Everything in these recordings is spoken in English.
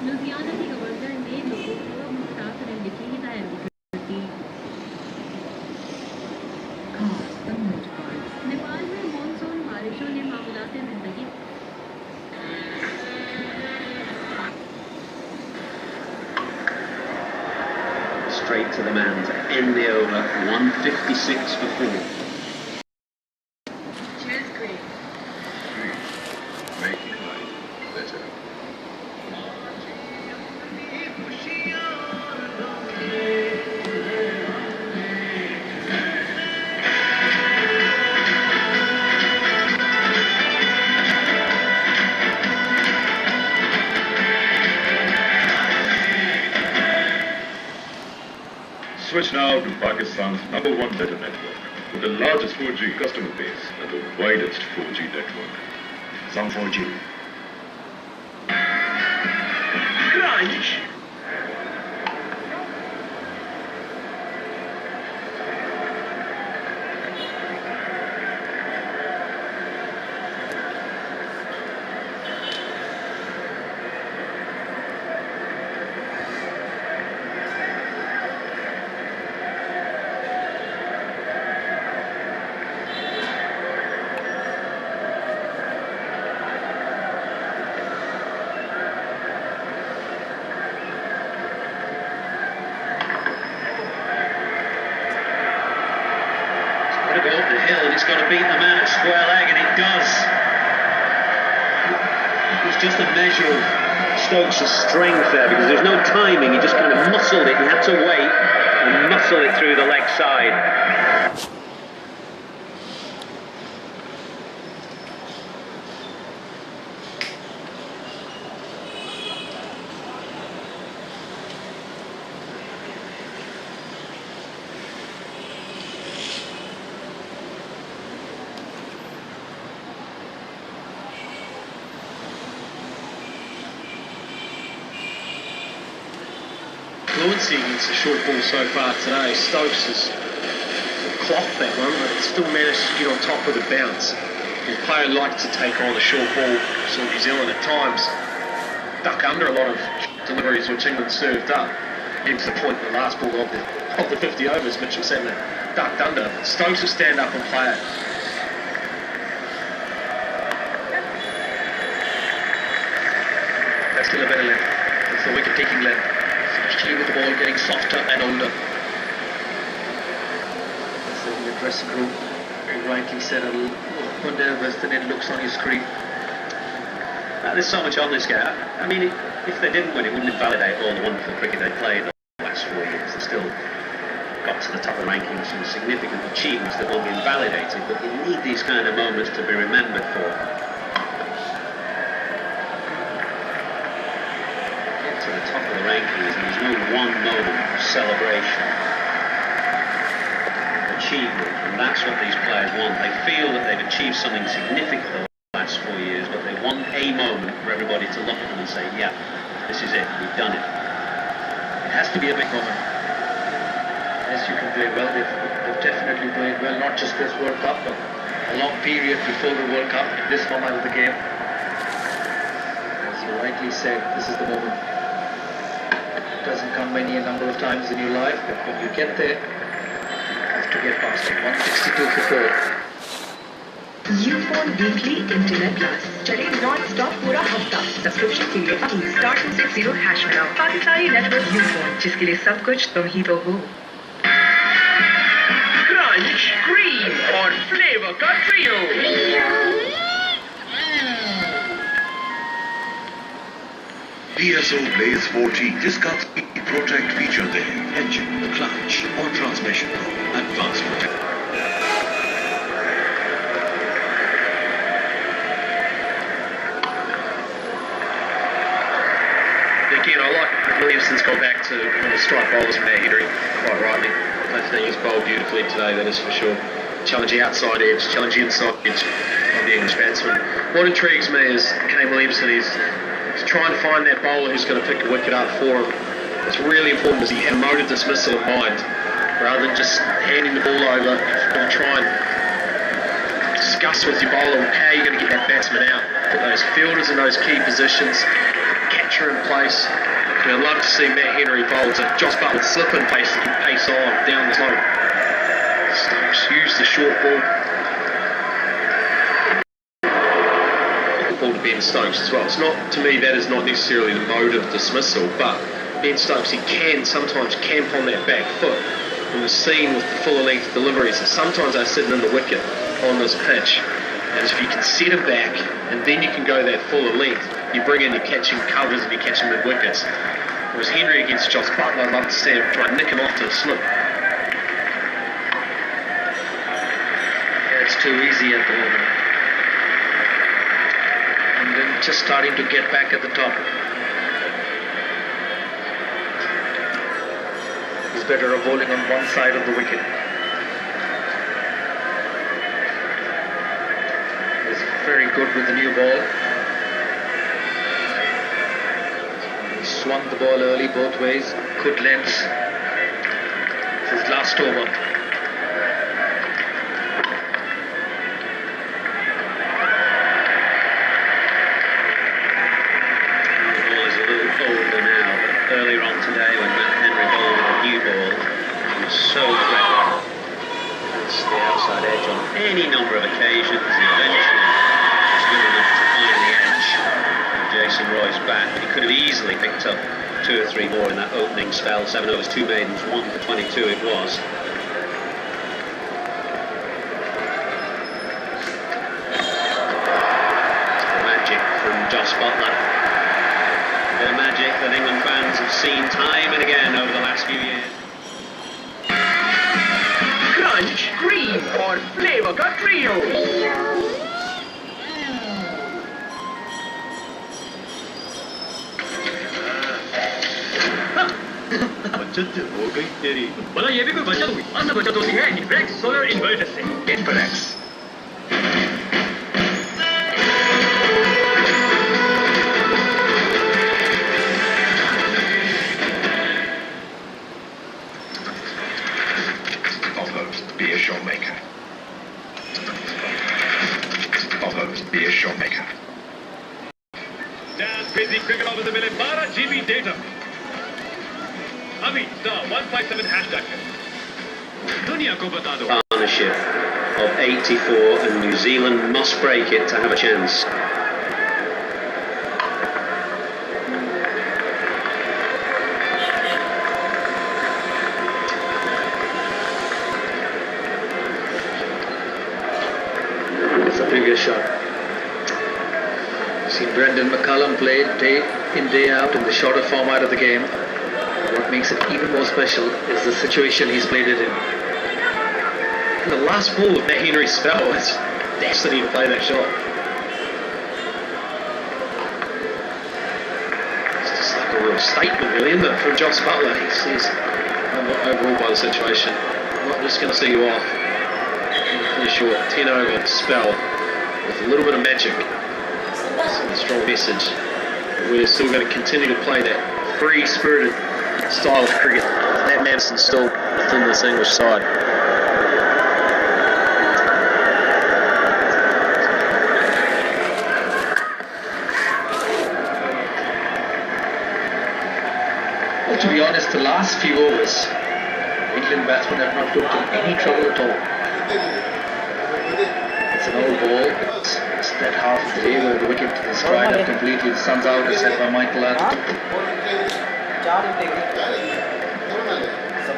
लुधियाना के गवर्नर ने लोगों को मुसाफिर रहने की हिदायत दी। नेपाल में मानसून बारिशों ने मामूलात जिंदगी straight to the man to end the over. 156 for 4. Cheers, great. Make it better. Switch now to Pakistan's #1 data network, with the largest 4G customer base and the widest 4G network. Some 4G. Crunch! Got to go up the hill and it's got to beat the man at square leg, and it does. It was just a measure of Stokes' strength there, because there's no timing. He just kind of muscled it. He had to wait and muscle it through the leg side. Fluency against the short ball so far today. Stokes has clocked that one, but still managed to get on top of the bounce. His player likes to take on the short ball, so New Zealand at times duck under a lot of deliveries which England served up. Even to the point in the last ball of the 50 overs, Mitchell Santner ducked under. Stokes will stand up and play it. That's still a better length. It's the wicket-taking length. Especially with the ball getting softer and older. That's the dressing room. Very rightly said, a little more nervous than it looks on your screen. There's so much on this game. I mean, if they didn't win, it wouldn't invalidate all the wonderful cricket they played the last 4 years. They still got to the top of the rankings, some significant achievements that won't be invalidated, but you need these kind of moments to be remembered for. To the top of the rankings, and there's no one moment of celebration, achievement, and that's what these players want. They feel that they've achieved something significant over the last 4 years, but they want a moment for everybody to look at them and say, yeah, this is it, we've done it. It has to be a big moment. Yes, you can play well. They've definitely played well, not just this World Cup, but a long period before the World Cup in this moment of the game. As you rightly said, this is the moment. Doesn't come a number of times in your life, but when you get there, you have to get past it. 162 for 4. U-Phone Weekly Internet Plus चले non-stop पूरा हफ्ता। Subscription के लिए अभी *260# बनाओ। Pakistani network U-Phone, जिसके लिए सब कुछ तुम ही तो हो। Crunch, cream और flavor का trio। PSO Blaze 4G जिसका प्रोटेक्ट फीचर दे इंजन, क्लच और ट्रांसमिशन को advance protect. Again, I like Williamson's gone back to one of the strike bowlers from their hittering quite rightly. I think he's bowled beautifully today, that is for sure. challenge the outside edge, challenge the inside edge of the English batsman. What intrigues me is Kane Williamson is trying to find that bowler who's going to pick a wicket up for him. What's really important is he had a mode of dismissal in mind, rather than just handing the ball over. And try and discuss with your bowler how you're going to get that batsman out, put those fielders in those key positions, catcher in place. I'd love to see Matt Henry bowled to Josh Butler slip in pace on down the slope. Stokes use the short ball. Ball to Ben Stokes as well. It's not, to me, that is not necessarily the mode of dismissal, but Ben Stokes, he can sometimes camp on that back foot. And we've seen with the fuller length deliveries that sometimes they're sitting in the wicket on this pitch. And if you can set him back and then you can go that fuller length, you bring in your catching covers and you catch him mid wickets. Whereas Henry against Josh Butler, I'd love to see him try and nick him off to the slip. Yeah, it's too easy at the moment. And then just starting to get back at the top. He's better off bowling on one side of the wicket. He's very good with the new ball. He swung the ball early both ways, good lengths. It's his last over. The ball is a little older now, but earlier on today when Matt Henry bowled with a new ball, he was so threatening. That's the outside edge on any number of occasions. He eventually was good enough to find the edge of Jason Roy's bat. He could have easily picked up 2 or 3 more in that opening spell. 7 overs, 2 maidens, 1 for 22 it was. Magic from Josh Butler. A bit of magic that England fans have seen time and again over the last few years. Crunch, cream, or flavor cut trio. भला ये भी कोई बचत हुई असल बचत होती है इनफ्लेक्स सोलर इन्वर्टर से इनफ्लेक्स Be a shot maker. Be a shot maker. Dan crazy cricket officer मिले 12 GB data अभी *157 hashtag दुनिया को बता दो Partnership of 84 and New Zealand must break it to have a chance. It's a bigger shot. Seen Brendan McCullum play day in day out in the shorter format of the game. What makes it even more special is the situation he's played it in. And the last ball of Matt Henry's spell was destiny to play that shot. It's just like a real statement, really, isn't it, from Josh Butler? He's overall by the situation. I'm not just going to see you off. Pretty short 10 over spell with a little bit of magic. It's a strong message. We're still going to continue to play that free-spirited style of cricket. That Madison's still within this English side. Well, to be honest, the last few overs, England batsmen have not looked in any trouble at all. It's an old ball. It's that half of the day where the wicket is dried up completely. The sun's out, as said by Michael Adams.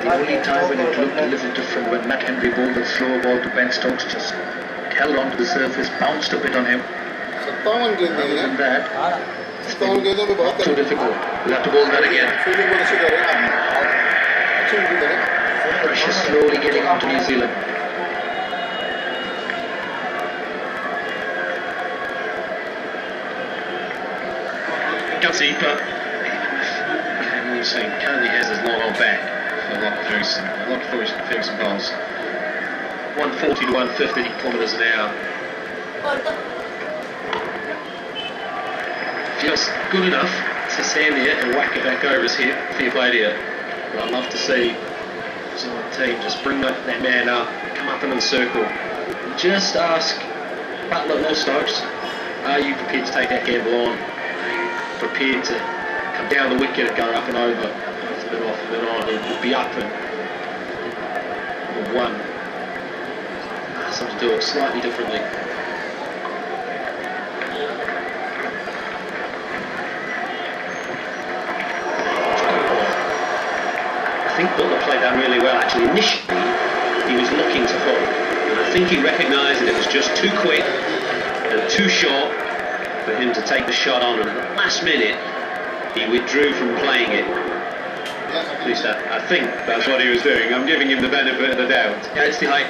The only time when it looked a little different when Matt Henry bowled the slower ball to Ben Stokes, just held on to the surface, bounced a bit on him. Other than that, it's been not too difficult. We'll have to bowl that again. Pressure slowly getting onto New Zealand. Gutsy, but we've seen Coney has his long on back for Locke Ferguson bowls. 140 to 150 kilometres an hour. Just good enough to stand there and whack it back over his head. Fair play to you. But I'd love to see the team just bring that man up, come up into the circle, and just ask Butler or Stokes, are you prepared to take that gamble on? Prepared to come down the wicket and go up and over? It's a bit off, a bit on. He'll be up and one. Ask them to do it slightly differently. I think Butler played that really well actually. Initially he was looking to hook, and I think he recognised that it was just too quick and too short for him to take the shot on, and at the last minute he withdrew from playing it. At least I think that's what he was doing. I'm giving him the benefit of the doubt. Yeah, it's the height.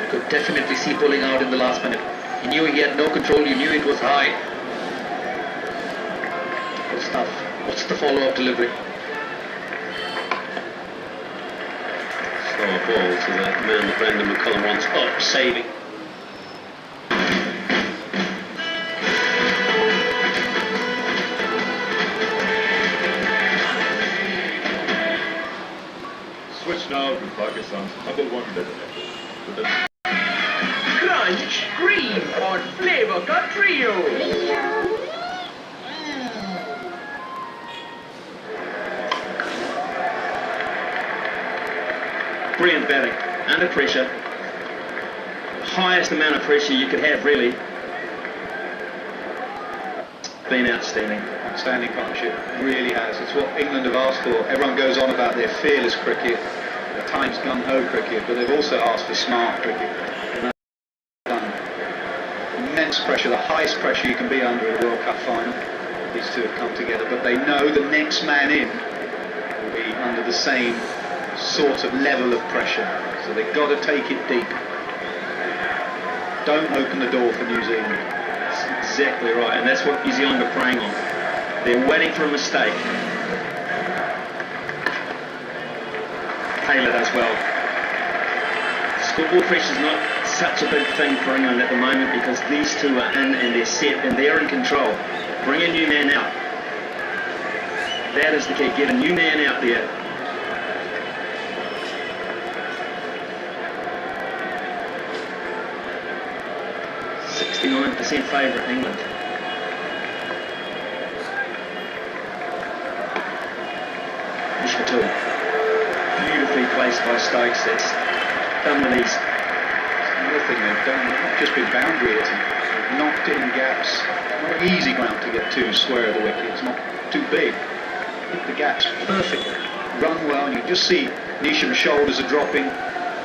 You could definitely see pulling out in the last minute. You knew he had no control, you knew it was high. Good stuff. What's the follow-up delivery? Slow ball to the man that Brendan McCullum wants up, saving. Switch now to Pakistan's #1 detonator. With the Crunch, cream, or flavor cut trio. Brilliant batting, under pressure. Highest amount of pressure you could have, really. Been outstanding. Outstanding partnership, really has. It's what England have asked for. Everyone goes on about their fearless cricket, at times gung-ho cricket, but they've also asked for smart cricket. And that's done. Immense pressure, the highest pressure you can be under in a World Cup final. These two have come together, but they know the next man in will be under the same sort of level of pressure. So they've got to take it deep. Don't open the door for New Zealand. That's exactly right, and that's what New Zealand are preying on. They're waiting for a mistake. Taylor does well. Football pressure is not such a big thing for England at the moment because these two are in and they're set and they're in control. Bring a new man out. That is the key. Get a new man out there. .69% favourite England. Ishmael. Beautifully placed by Stokes. That's done with ease. Another thing they've done, they've not just been boundary hitting, they've knocked it in gaps. Not an easy ground to get to square of the wicket, it's not too big. Hit the gaps perfectly, run well, and you just see Neesham's shoulders are dropping.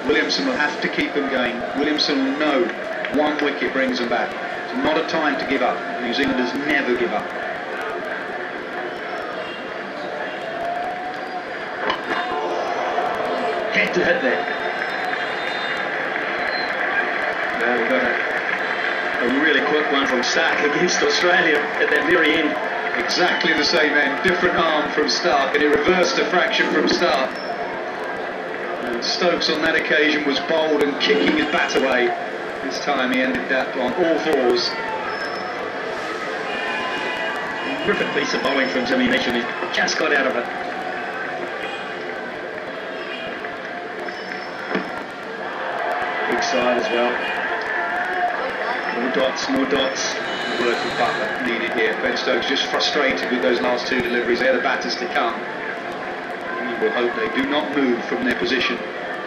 Williamson will have to keep them going. Williamson will know one wicket brings them back. It's not a time to give up. New Zealanders never give up. Had to hit that. Well, we got a really quick one from Stark against Australia at that very end. Exactly the same end, different arm from Stark, and he reversed a fraction from Stark. And Stokes on that occasion was bold and kicking his bat away. This time he ended that on all fours. Terrific piece of bowling from Jimmy Neesham. He just got out of it. Big side as well. More dots, more dots. Work with Butler needed here. Ben Stokes just frustrated with those last two deliveries. They're the batters to come. We will hope they do not move from their position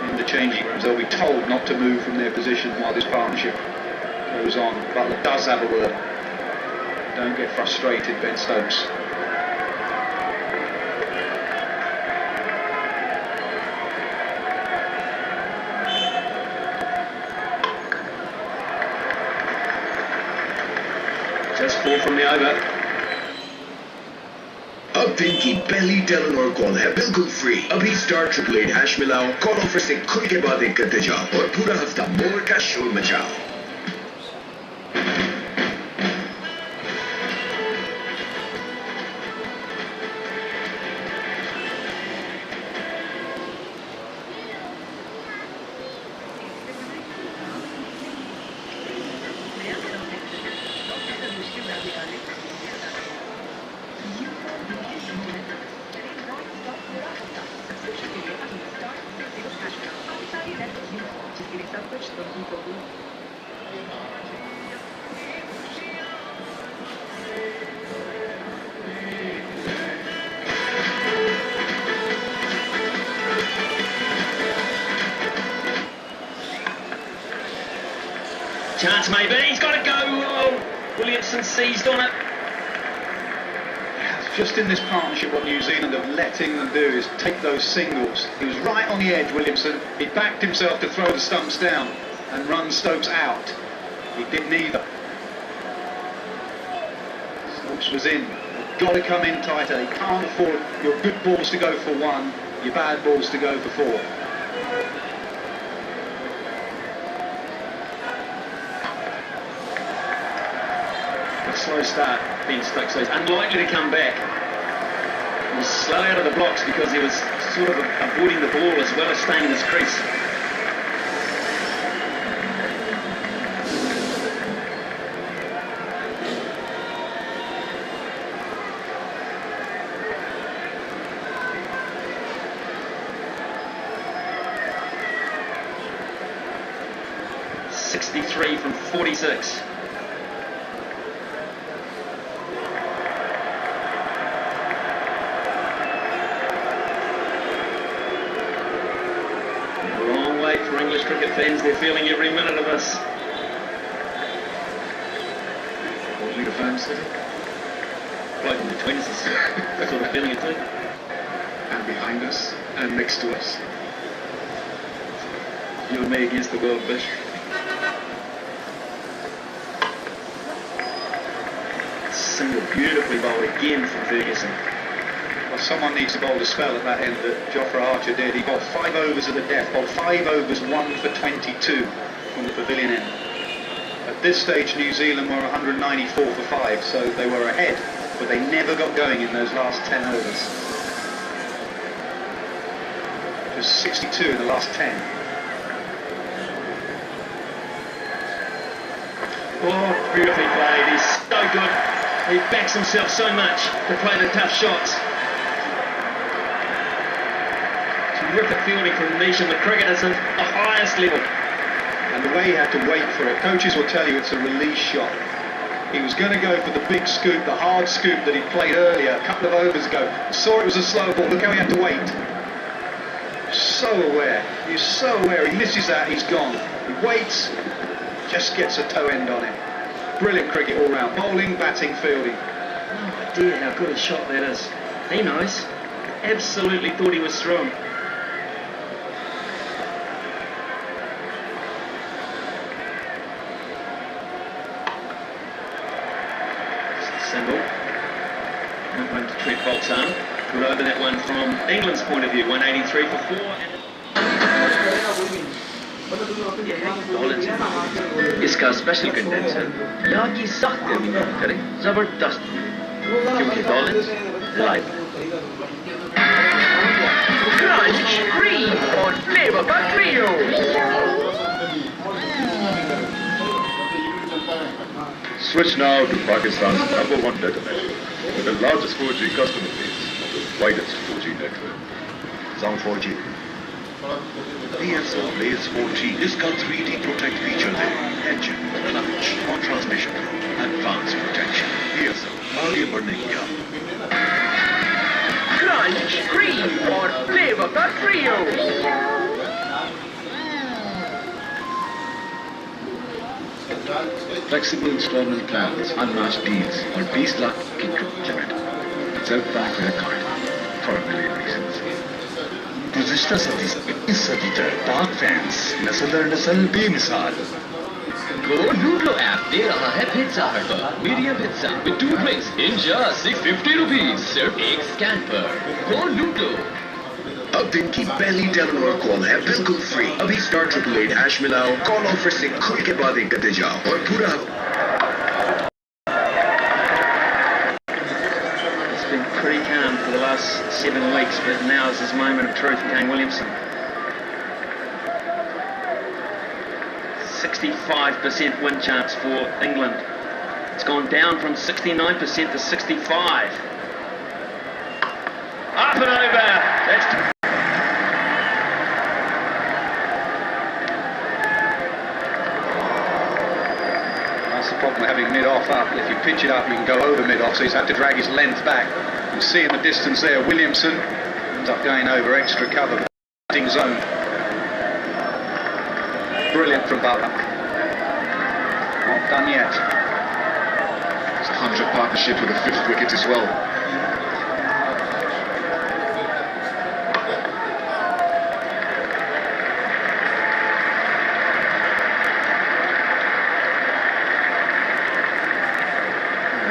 in the changing rooms. They'll be told not to move from their position while this partnership goes on. Butler does have a word. Don't get frustrated, Ben Stokes. Just 4 from the over. अब दिन की पहली Telenor call है बिल्कुल free. अभी star 888 # मिलाओ, call offer से खुल के बातें करते जाओ और पूरा हफ्ता मोर का शोर मचाओ। सब कुछ तुम ही को दो। Chance maybe, he's got to go. Oh, Williamson seized on it. Just in this partnership, what New Zealand have let England do is take those singles. He was right on the edge, Williamson. He backed himself to throw the stumps down and run Stokes out. He did neither. Stokes was in. You've got to come in tighter. You can't afford your good balls to go for one, your bad balls to go for four. A slow start, Ben Stokes, so he's unlikely to come back. He was slow out of the blocks because he was sort of avoiding the ball as well as staying in his crease. .63 from 46. For English cricket fans, they're feeling every minute of this. What do the fans say? Bloke in the 20s is sort of feeling it too. And behind us, and next to us. You and me against the world, Bish. Single beautifully bowled again from Ferguson. Well, someone needs to bowl a spell at that end that Jofra Archer did. He bowled 5 overs at the death, bowled 5 overs, 1 for 22 from the pavilion end. At this stage, New Zealand were 194 for 5, so they were ahead, but they never got going in those last 10 overs. Just 62 in the last 10. Oh, beautifully played. He's so good. He backs himself so much to play the tough shots. Terrific fielding from Nish, and the cricket is at the highest level. And the way he had to wait for it, coaches will tell you it's a release shot. He was going to go for the big scoop, the hard scoop that he played earlier, a couple of overs ago. Saw it was a slow ball, look how he had to wait. So aware, he's so aware, he misses that, he's gone. He waits, just gets a toe end on it. Brilliant cricket all round, bowling, batting, fielding. No idea how good a shot that is. He knows. Absolutely thought he was strong. Single. Not one to tread Bolt's arm. Good over that one from England's point of view. 183 for 4. इसका special condenser यहाँ की सख्त गर्मी कम करे जबरदस्त क्योंकि Dawlance live Crunch, cream और flavor का trio. Switch now to Pakistan's #1 data network with the largest 4G customer base and the widest 4G network. Sound 4G. PSO Blaze 4G. इसका 3D Protect feature है. Engine, clutch और transmission pro. Advanced protection. PSO. आगे बढ़ने क्या? Crunch, cream और flavor का trio. Flexible installment plans, unmatched deals और 20 लाख की credit limit. Self-back credit card for a million reasons. गुज़िश्ता सदी से इस सदी तक पाक फैंस नस्ल दर नस्ल बेमिसाल. Go Noodlo app दे रहा है पिज्जा हट पर medium pizza with 2 plates in just 650 rupees सिर्फ एक स्कैन पर. Go Noodlo. अब दिन की पहली डेलानोर कॉल है बिल्कुल फ्री. अभी स्टार 888 हैश मिलाओ, कॉल ऑफर से खुल के बातें करते जाओ और पूरा Been pretty calm for the last 7 weeks, but now is his moment of truth, Kane Williamson. 65% win chance for England. It's gone down from 69% to 65. Up and over. That's problem with having mid-off up. If you pitch it up, you can go over mid-off, so he's had to drag his length back. You see in the distance there, Williamson ends up going over extra cover, batting zone. Brilliant from Butler. Not done yet. It's a 100 partnership with the 5th wicket as well.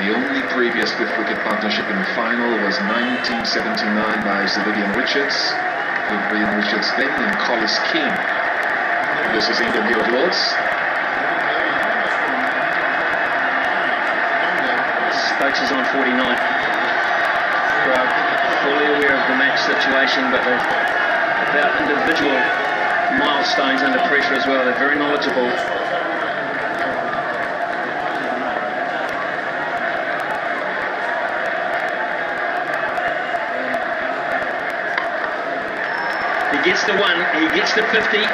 The only previous 5th wicket partnership in the final was 1979 by Sir Vivian Richards, with Vivian Richards then and Collis King. This is England here at Lords. Stokes is on 49. Fully aware of the match situation, but they're about individual milestones under pressure as well. They're very knowledgeable. He gets the 1, he gets the 50.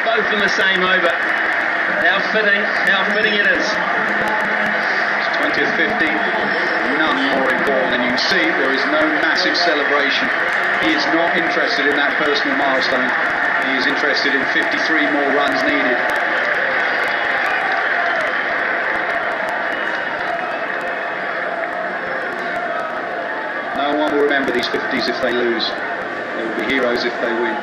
Both in the same over. How fitting it is. 20th 50, none more important, and you can see there is no massive celebration. He is not interested in that personal milestone. He is interested in 53 more runs needed. No one will remember these 50s if they lose. They will be heroes if they win.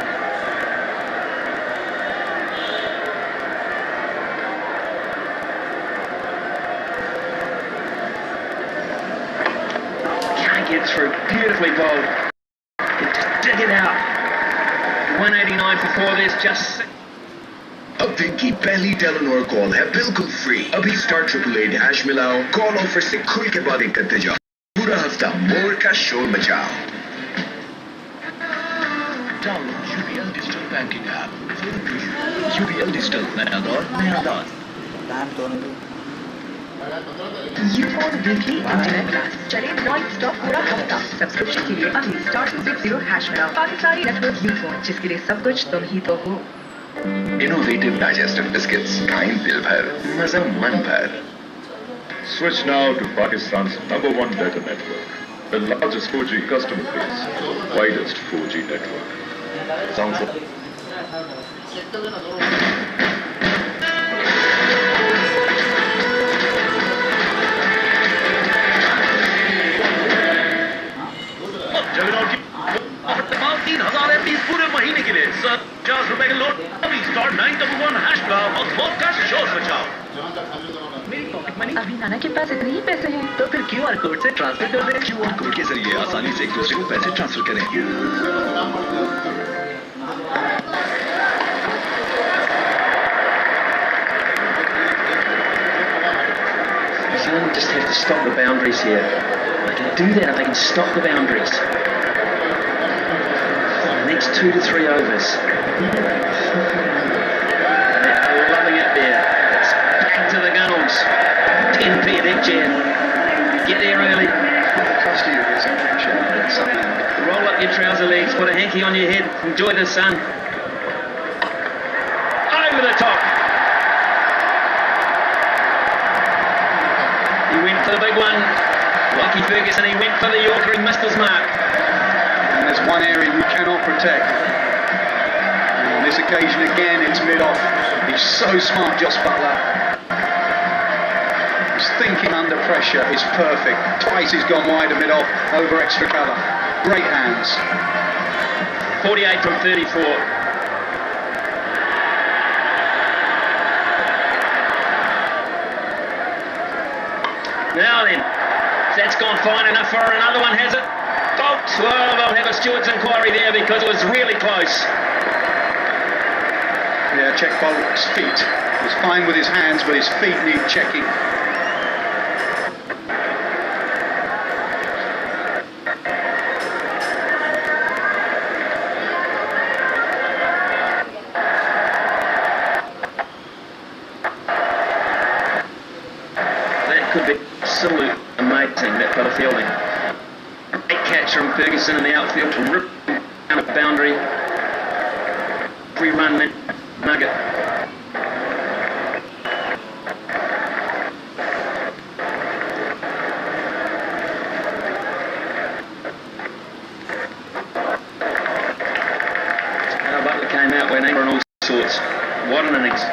Get through, beautifully bowled. Dig it out. 189 for 4, there's just 6. अब दिन की पहली Telenor call है बिल्कुल free. अभी star 888 मिलाओ, call offer से खुल के बातें करते जाओ, पूरा हफ्ता मोर का शोर मचाओ। Download UPL digital banking app for free. UPL digital नया दौर नया अंदाज। यूफोन वीकली इंटरनेट क्लास चले नॉन स्टॉप पूरा हफ्ता। सब्सक्रिप्शन के लिए अभी *260# मिलाओ। पाकिस्तानी नेटवर्क यूफोन, जिसके लिए सब कुछ तुम ही तो हो। Innovative digestive biscuits, खाएं दिल भर, मजा मन भर। Switch now to Pakistan's #1 data network, the largest 4G customer base, widest 4G network. Sounds like पूरे महीने के लिए सर 50 रुपए के लोड अभी *911# और मोर का शोर बचाओ। मेरी पॉकेट मनी अभी नाना के पास इतने ही पैसे हैं, तो फिर QR कोड से ट्रांसफर कर दें। QR कोड के जरिए आसानी से एक दूसरे को पैसे ट्रांसफर करें। Zealand just have to stop the boundaries here. They can do that if they can stop the boundaries. Next 2 to 3 overs. They're loving it there. It's back to the gunnels. 10p at each end. Get there early. Roll up your trouser legs, put a hanky on your head, enjoy the sun. Over the top. He went for the big one. Lockie Ferguson, he went for the Yorker, he missed his mark. And there's one area you cannot protect. And on this occasion again, it's mid-off. He's so smart, Joss Butler. His thinking under pressure is perfect. Twice he's gone wide and mid-off over extra cover. Great hands. 48 from 34. Now then, that's gone fine enough for another one, has it? Folks, well, they'll have a steward's inquiry there because it was really close. Yeah, check Bolt's feet. He was fine with his hands, but his feet need checking. That could be absolutely amazing, that bit of fielding. Great catch from Ferguson in the outfield to rip down a boundary. Free run, then nugget. been anger and all sorts. What an innings.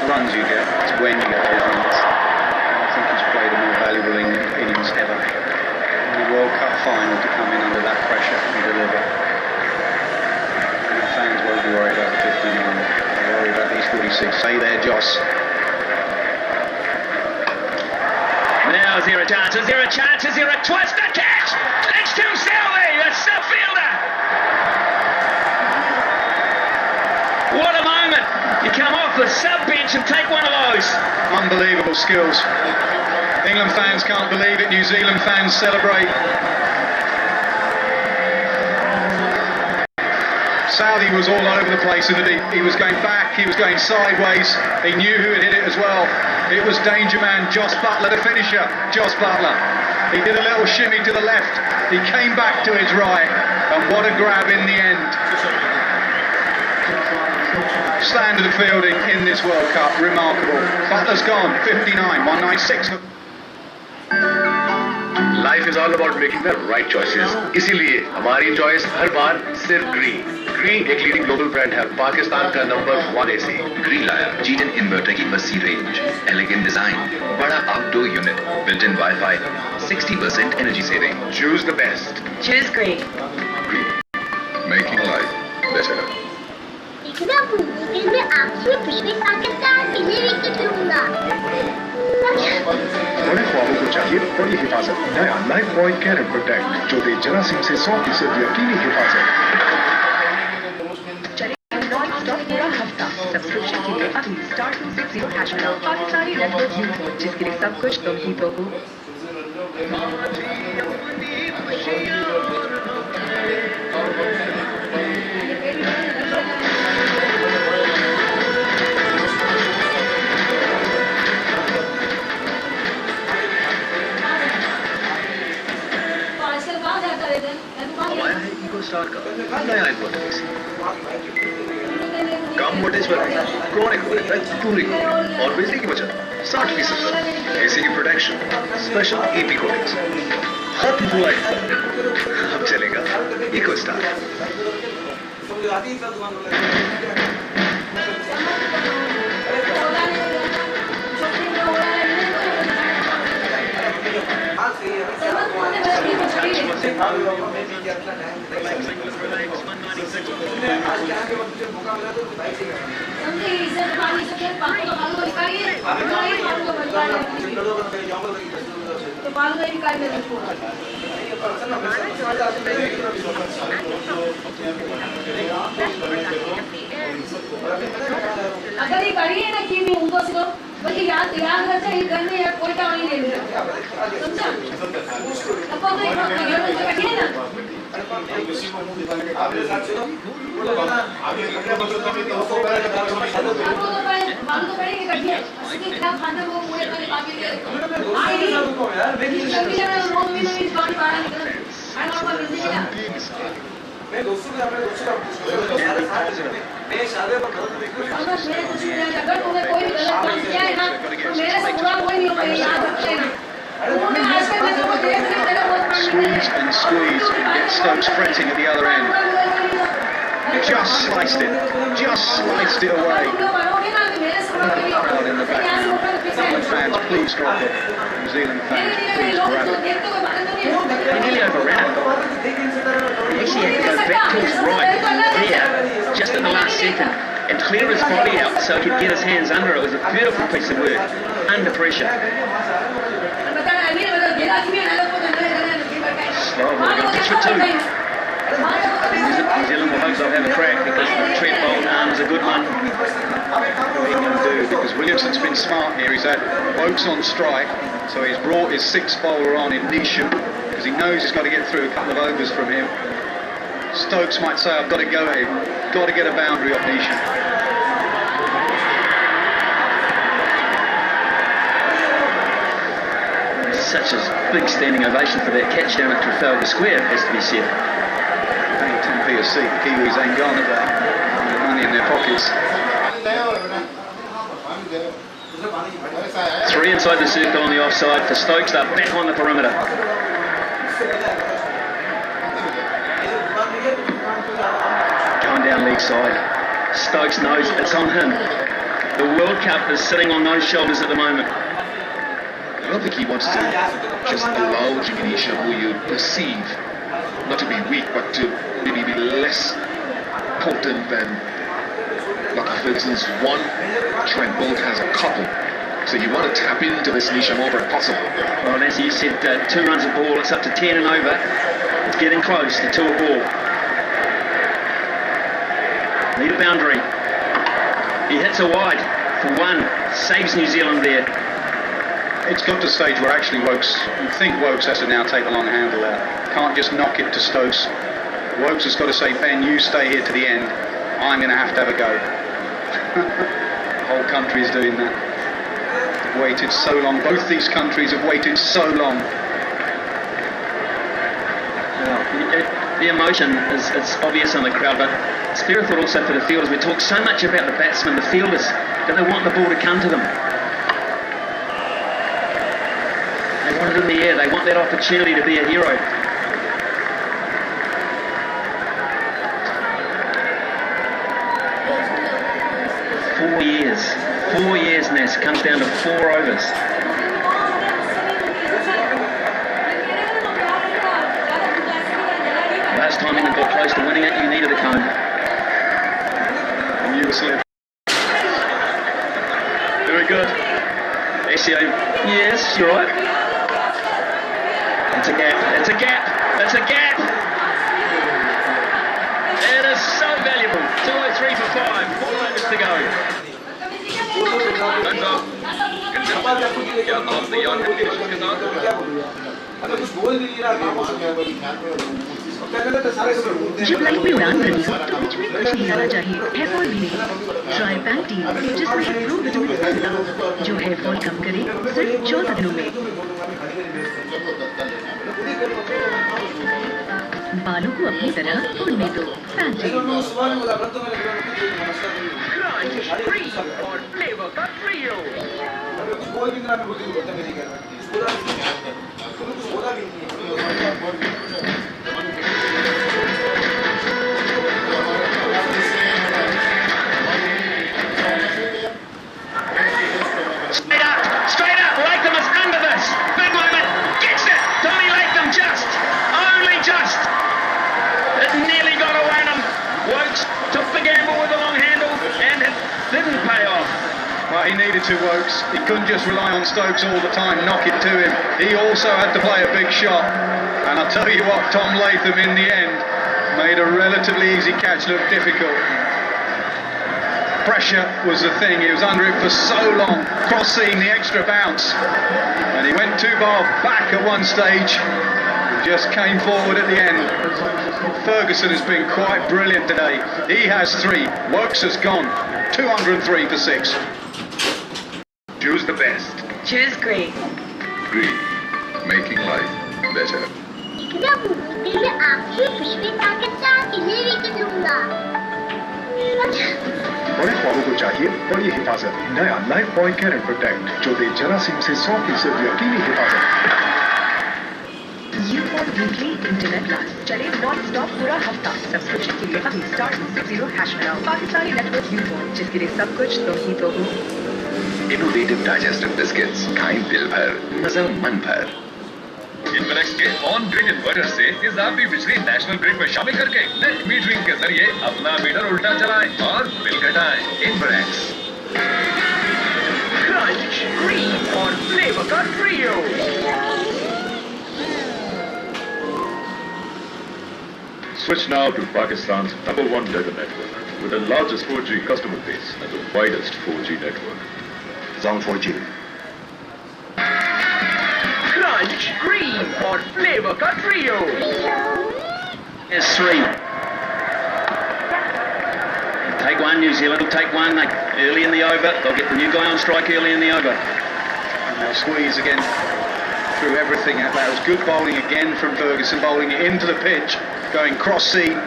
Runs you get, it's when you get those runs. I think he's played a more valuable innings ever. In the World Cup final to come in under that pressure and deliver. And the fans won't be worried about the 59. They'll worry about these 46. Stay there, Joss. Now is there a chance? Is there a chance? Is there a twist? The catch! It's to Selby, the sub-fielder! What a moment! You come off the sub-bench and take one of those. Unbelievable skills. England fans can't believe it. New Zealand fans celebrate. Southey was all over the place in the deep. He was going back, he was going sideways. He knew who had hit it as well. It was danger man Joss Buttler, the finisher. Joss Buttler. He did a little shimmy to the left. He came back to his right. And what a grab in the end. Standard of fielding in this World Cup, remarkable. Butler's gone, 59, 196. Life is all about making the right choices. इसीलिए हमारी choice हर बार सिर्फ green. Green एक leading global brand है, पाकिस्तान का number 1 AC. Green लाया G10 inverter की वसी range, elegant design, बड़ा outdoor unit, built-in Wi-Fi, 60% energy saving. Choose the best. Choose green. Green, making life better. मैं आपसे बेबी पाकिस्तान बिजली विकेट लूंगा। बड़े ख्वाबों को चाहिए बड़ी हिफाजत। नया life boy care and protect जो दे जरासीम से 100% यकीनी हिफाजत। नॉन-स्टॉप पूरा हफ्ता सब्सक्रिप्शन के लिए अभी *260# मिलाओ पाकिस्तानी नेटवर्क यूज जिसके लिए सब कुछ तुम ही तो हो। हमारा है इको स्टार का नया इन्वर्टर एसी। कम वोल्टेज पर क्रॉनिक हो रहता है पूरी और बिजली की बचत 60%। एसी की प्रोटेक्शन, स्पेशल एपी कोटिंग्स, हर लाइफ अब चलेगा इको स्टार। अगर ये गाड़ी है ना कि मैं उनको सिर्फ बल्कि याद रखते हैं घर में या कोई काम नहीं ले सकता समझा अब तो ये बैठी है ना मालूम तो पड़ेगी कटिए उसके खिलाफ खाना वो पूरे वाले काफी आई नहीं यार रोज में इस गाड़ी बाहर निकल आई और मिल जाएगा मैं दोस्तों के अपने दोस्तों का मैं शादी पर गलत मैं कुछ नहीं अगर तूने कोई भी गलत काम किया है ना तो मेरे से बुरा कोई नहीं होगा याद रख लेना Squeezed and squeezed and gets Stokes fretting at the other end. Just sliced it away. Crowd in the background. England fans, please drop it. New Zealand fans, please grab it. He nearly overran it. He actually had to go back to his right there, just at the last second, and clear his body out so he could get his hands under it. It was a beautiful piece of work, under pressure. Slow, we're going to pitch for 2. New Zealand will hope they'll have a crack because the Trent bowled arm is a good one. What he can do, because Williamson's been smart here. He's had Oakes on strike, so he's brought his 6th bowler on in Nisham because he knows he's got to get through a couple of overs from him. Stokes might say, I've got to go at him, got to get a boundary off Nisham. Such a big standing ovation for that catch down at Trafalgar Square, has to be said. Paying 10p a seat, the Kiwis ain't gone at that. The money in their pockets. 3 inside the circle on the offside for Stokes. They're back on the perimeter. big side. Stokes knows it's on him. The World Cup is sitting on those shoulders at the moment. I don't think he wants to just allow Tunisia, who you perceive not to be weak, but to maybe be less potent than Lucky Ferguson's one. Trent Bolt has a couple. So you want to tap into this niche more if possible. Well, as you said, 2 runs a ball, it's up to 10 and over. It's getting close to 2 a ball. Need a boundary. He hits a wide for 1. Saves New Zealand there. It's got to the stage where actually Wokes, you think Wokes has to now take the long handle out. Can't just knock it to Stokes. Wokes has got to say, Ben, you stay here to the end. I'm going to have a go. The whole country is doing that. They've waited so long. Both these countries have waited so long. Well, the emotion is obvious in the crowd, but Spear thought also for the fielders. We talk so much about the batsmen, the fielders, that they want the ball to come to them. They want it in the air. They want that opportunity to be a hero. Four years, Ness. Comes down to 4 overs. Last time England got close to winning it, you needed a cone. And you were slip. Very good. SCA, yes, you're right. It's a gap. It's a gap. It's a gap. It is so valuable. 203 for 5. 4 overs to go. Time's up. क्या आप तैयार हैं कोशिश के साथ? जब life में उड़ान भरनी हो तो बीच में कुछ नहीं आना चाहिए, हेयर फॉल भी नहीं। ट्राई पैंटीन जिसमें है प्रो विटामिन मिला जो हेयर फॉल कम करे सिर्फ 14 दिनों में। बालों को अपनी तरह उड़ने दो। Pantene Straight up, Latham is under this. Big moment, gets it. Tommy Latham only just. It nearly got away him. Wokes took the gamble with the long handle and it didn't pay off. Well, he needed to, Wokes. He couldn't just rely on Stokes all the time, knock it to him. He also had to play a big shot. And I'll tell you what, Tom Latham in the end made a relatively easy catch look difficult. Pressure was the thing. He was under it for so long, crossing the extra bounce. And he went too far back at one stage. He just came forward at the end. Ferguson has been quite brilliant today. He has 3. Wokes has gone. 203 for 6. Choose the best. Choose green. Green. Making life better. एकदम दिल में आपकी खुशबू ताकत का इन्हें wicket लूंगा। बड़े ख्वाबों को चाहिए बड़ी हिफाजत। नया life boy care and protect जो दे जरासीम से 100% यकीनी हिफाजत। U-Phone वीकली इंटरनेट क्लास चले नॉन स्टॉप पूरा हफ्ता। सब्सक्रिप्शन के लिए अभी *60# बनाओ। पाकिस्तानी नेटवर्क U-Phone जिसके लिए सब कुछ तुम ही तो हो। इनोवेटिव डाइजेस्टिव बिस्किट्स खाएं दिल भर मजा मन भर। इन्फिनिक्स के ऑन ग्रिड इन्वर्टर से इजाफी बिजली नेशनल ग्रिड में शामिल करके नेट मीटरिंग के जरिए अपना मीटर उल्टा चलाएं और बिल घटाएं। इन्फिनिक्स क्रंच ग्रीन और फ्लेवर का trio. Switch now to Pakistan's #1 data network with the largest 4G customer base and the widest 4G network. Zone 4G. Crunch green और फ्लेवर का trio. There's 3. Take 1, New Zealand will take 1 early in the over. They'll get the new guy on strike early in the over. And they'll squeeze again through everything. That was good bowling again from Ferguson, bowling it into the pitch, going cross seam.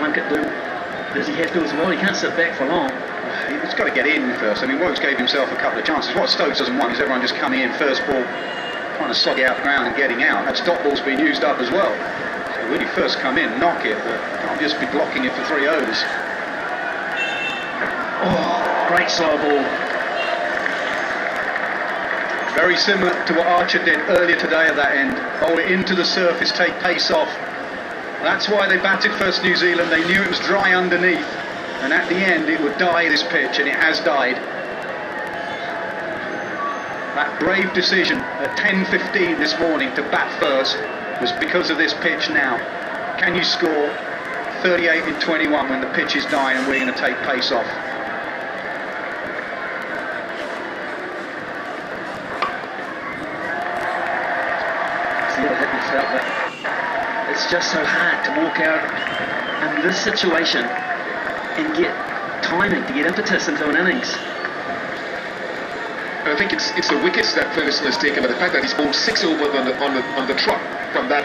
Plunkett does he have to as well? He can't sit back for long. He's got to get in first. I mean, Wokes gave himself a couple of chances. What Stokes doesn't want is everyone just coming in first ball, trying to sog out the ground and getting out. That stop ball's been used up as well. So when you first come in, knock it, but can't just be blocking it for 3 overs. Oh, great slow ball. Very similar to what Archer did earlier today at that end. Bowl it into the surface, take pace off. That's why they batted first New Zealand. They knew it was dry underneath, and at the end it would die this pitch, and it has died. That brave decision at 10:15 this morning to bat first was because of this pitch now. Can you score 38 in 21 when the pitch is dying and we're going to take pace off? It's just so hard to walk out in this situation and get timing, to get impetus into an innings. I think it's the wickets that Ferguson has taken, but the fact that he's bowled 6 overs on the trot from that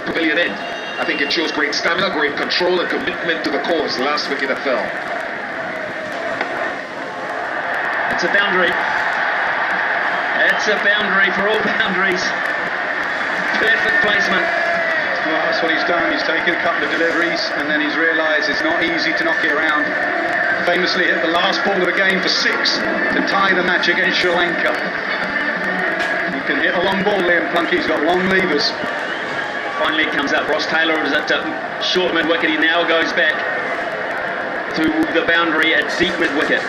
pavilion end. I think it shows great stamina, great control and commitment to the cause. The last wicket that fell. It's a boundary. It's a boundary for all boundaries. Perfect placement. Well, that's what he's done. He's taken a couple of deliveries and then he's realised it's not easy to knock it around. Famously hit the last ball of the game for 6 to tie the match against Sri Lanka. You can hit a long ball, Liam Plunkett. He's got long levers. Finally it comes up. Ross Taylor was at short mid-wicket. He now goes back to the boundary at deep mid-wicket.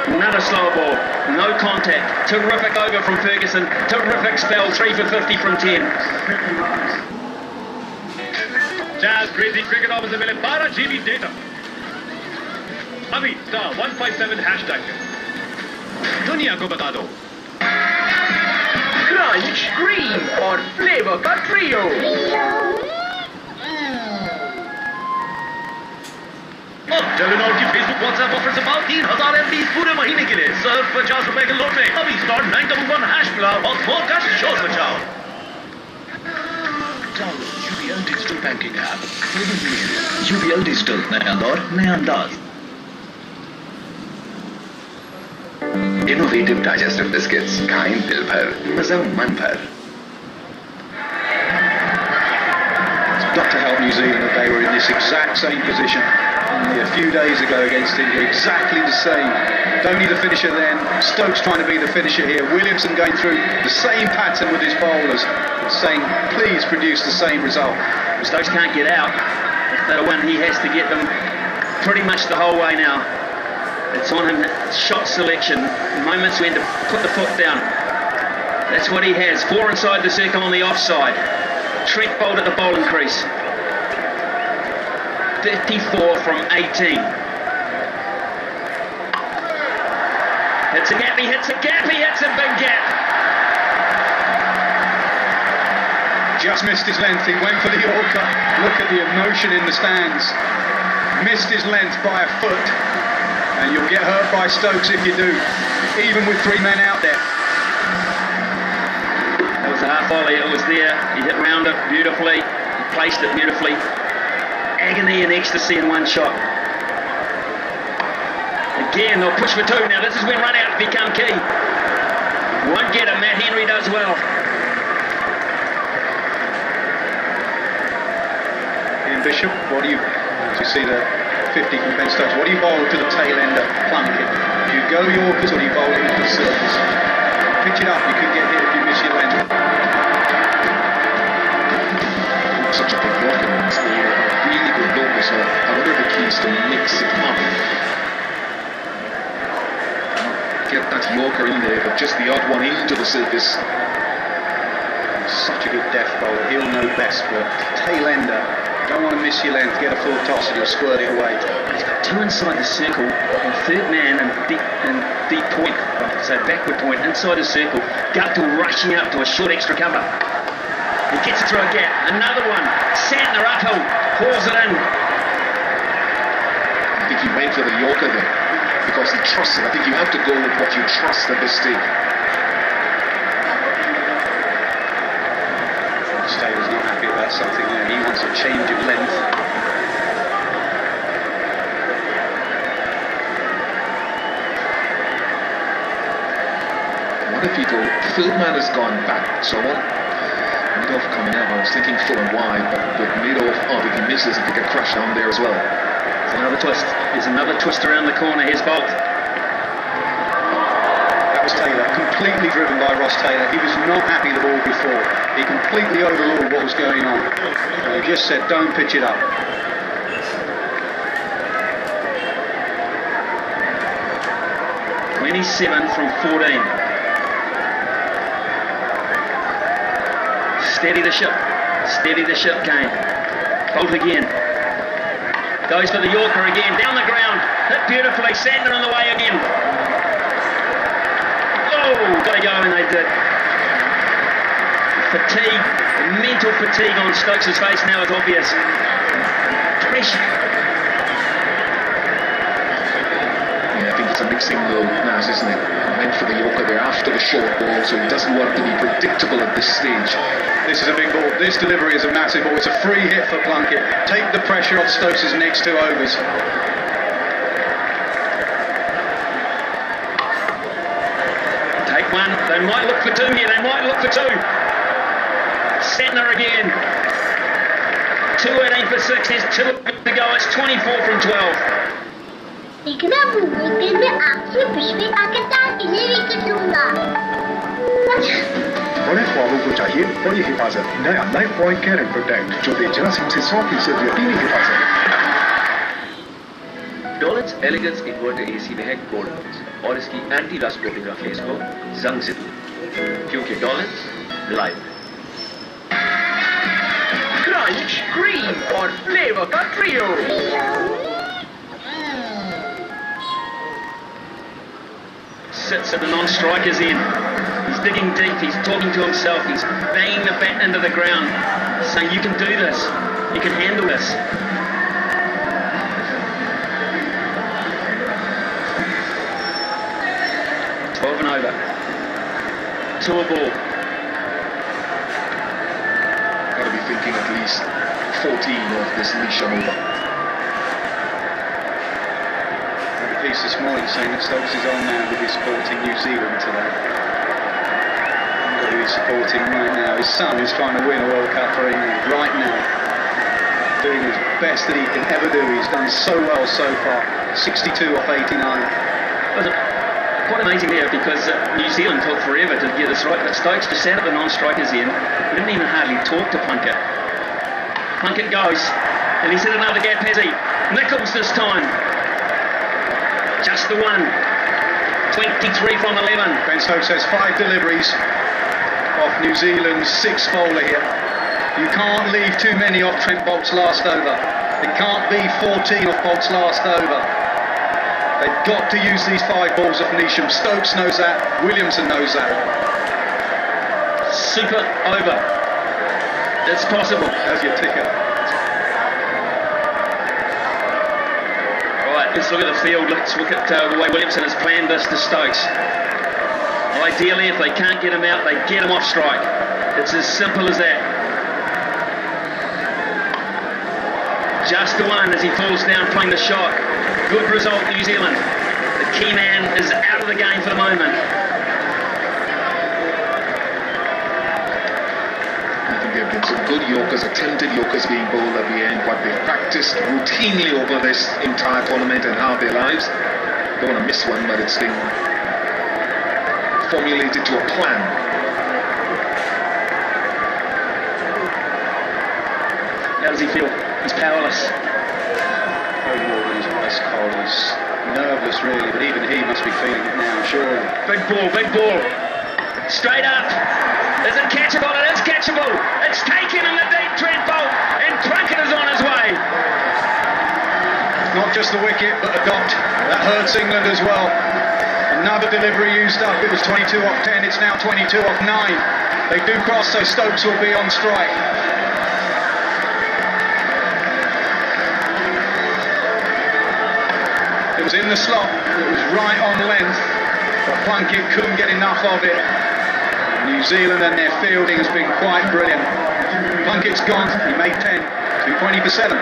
Another slower ball, no contact. Terrific over from Ferguson. Terrific spell, 3 for 50 from 10. Jazz Crazy Cricket Office में 12 GB data. अभी *157 hashtag दुनिया को बता दो. Crunch, cream और flavor का trio. अब Telenor की फेसबुक व्हाट्सएप ऑफर से पाओ 3000 MB पूरे महीने के लिए सिर्फ 50 रुपए के लोट में. अभी स्टार 911 हैश मिलाओ और फोन का शोर बचाओ. Download UBL Digital Banking app for the new UBL Digital नया दौर नया अंदाज. Innovative digestive biscuits खाएं दिल भर मजा मन भर. Got to help New Zealand that they were in this exact same position only a few days ago against India. Exactly the same. Don't need a finisher then. Stokes trying to be the finisher here. Williamson going through the same pattern with his bowlers, saying please produce the same result. Stokes can't get out. That'll win. He has to get them pretty much the whole way now. It's on him. Shot selection. Moments when to put the foot down. That's what he has. 4 inside the circle on the offside. Trent bowled at the bowling crease. 54 from 18. Hits a gap, he hits a gap, he hits a big gap. Just missed his length, he went for the Yorker. Look at the emotion in the stands. Missed his length by a foot. And you'll get hurt by Stokes if you do, even with 3 men out there. That was a half volley, it was there. He hit round it beautifully, he placed it beautifully. Agony and ecstasy in one shot. Again, they'll push for 2 now. This is when run-outs become key. Won't get it, Matt Henry does well. Ian Bishop, what do you see the 50 from Ben Stokes, what do you bowl to the tail ender, Plunkett? Do you go Yorkers or do you bowl it into the surface? Pitch it up, you could get hit if you miss your length. Such a good Yorker, really good bowler, so one of the keys to mix it up. Get that Yorker in there, but just the odd one into the surface. Such a good death bowler, he'll know best, but tail ender, don't want to miss your length, get a full toss and you'll squirt it away. He's got 2 inside the circle, and 3rd man and deep point, so backward point inside the circle. Guptill rushing out to a short extra cover. He gets it through a gap, another one. Santner uphill, pulls it in. I think he went for the Yorker there, because he trusts it. I think you have to go with what you trust at this stage. Taylor's not happy about something there. He wants a change of length. What if you go, Philman has gone back, so on. Mid-off coming out, I was thinking full and wide, but with mid-off up, if he misses, he could get crushed down there as well. There's another twist. There's another twist around the corner. Here's Bolt. That was Taylor, completely driven by Ross Taylor. He was not happy the ball before. He completely overruled what was going on. And he just said, don't pitch it up. Seven from 14. Steady the ship, Kane. Bolt again. Goes for the Yorker again, down the ground. Hit beautifully, Sandler on the way again. Oh, got to go, and they did. Fatigue, mental fatigue on Stokes' face now is obvious. Pressure. It's a mixing low now, isn't it? Meant for the Yorker there after the short ball, so he doesn't want to be predictable at this stage. This is a big ball. This delivery is a massive ball. It's a free hit for Plunkett. Take the pressure off Stokes' next 2 overs. Take one. They might look for 2 here. They might look for 2. Santner again. 2-18 for 6. There's 2 to go. It's 24 from 12. देखना भूमिका में आपसे विश्व ताकतदार इन्हें wicket लूंगा। बड़े ख्वाबों को चाहिए बड़ी हिफाजत। नया life boy care and protect जो दे जरासीम से 100% यकीनी हिफाजत। डॉलेंस एलिगेंस इन्वर्टर एसी में है गोल्ड और इसकी एंटी रस्ट कोटिंग का फेस को जंग से दूर, क्योंकि डॉलेंस लाइफ क्रंच क्रीम और फ्लेवर का trio. Sits at the non-strikers end. He's digging deep, he's talking to himself, he's banging the bat into the ground, saying you can do this, you can handle this. Twelve and over. 2 a ball. Got to be thinking at least 14 of this Nishan over. Piece this morning saying that Stokes is on now with his supporting New Zealand today. Who he's supporting right now. His son is trying to win a World Cup for England right now. Doing his best that he can ever do. He's done so well so far. 62 off 89. Quite amazing there because New Zealand took forever to get this right, but Stokes just sat at the non-strikers end. He didn't even hardly talk to Plunkett. Plunkett goes, and he's hit another gap, has he? Nichols this time. Just the one. 23 from 11. Ben Stokes has 5 deliveries off New Zealand's 6th bowler here. You can't leave too many off Trent Bolt's last over. It can't be 14 off Bolt's last over. They've got to use these 5 balls off Neesham. Stokes knows that. Williamson knows that. Super over. It's possible. There's your ticker. Let's look at the field, let's look at the way Williamson has planned this to Stokes. Ideally, if they can't get him out, they get him off strike. It's as simple as that. Just the one as he falls down playing the shot. Good result, New Zealand. The key man is out of the game for the moment. There have been some good Yorkers, attempted Yorkers being bowled at the end, but they've practiced routinely over this entire tournament and half their lives. Don't want to miss one, but it's been formulated to a plan. How does he feel? He's powerless. Craig Morgan is ice cold. He's nervous really, but even he must be feeling it now, surely. Big ball. Straight up. Is it catchable? It is catchable. It's taken in the deep, Trent Bolt, and Plunkett is on his way. Not just the wicket, but the dot. That hurts England as well. Another delivery used up. It was 22 off 10. It's now 22 off 9. They do cross, so Stokes will be on strike. It was in the slot. It was right on length, but Plunkett couldn't get enough of it. New Zealand and their fielding has been quite brilliant. Plunkett's gone. He made 10. 220 for 7.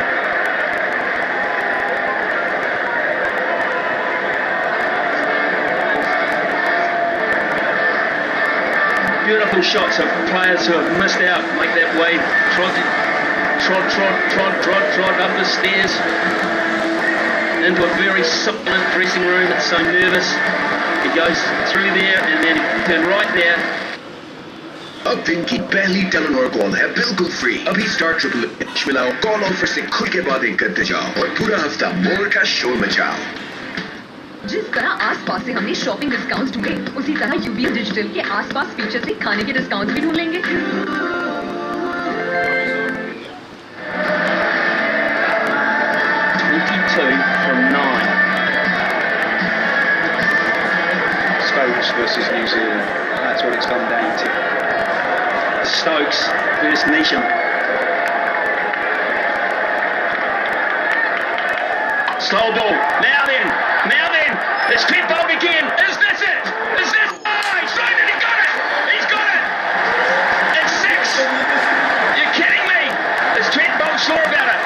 Beautiful shots of players who have missed out, make that way, trot up the stairs into a very supplement dressing room. It's so nervous. He goes through there and then turn right there. अब दिन की पहली Telenor call है बिल्कुल free. अभी star triple H मिलाओ, call offer से खुल के बातें करते जाओ और पूरा हफ्ता मोर का शोर मचाओ। जिस तरह आसपास से हमने शॉपिंग डिस्काउंट्स ढूंढे, उसी तरह यूबीएस डिजिटल के आसपास फीचर से खाने के डिस्काउंट्स भी ढूंढ लेंगे। 22 from 9. Stokes versus New Zealand. That's what it's come down to. Stokes versus Nisham. Slow ball. Now then. It's Trent Bolt again. Is this it? Oh, he's thrown it. He got it. He's got it. It's 6. You're kidding me. Is Trent Bolt sure about it?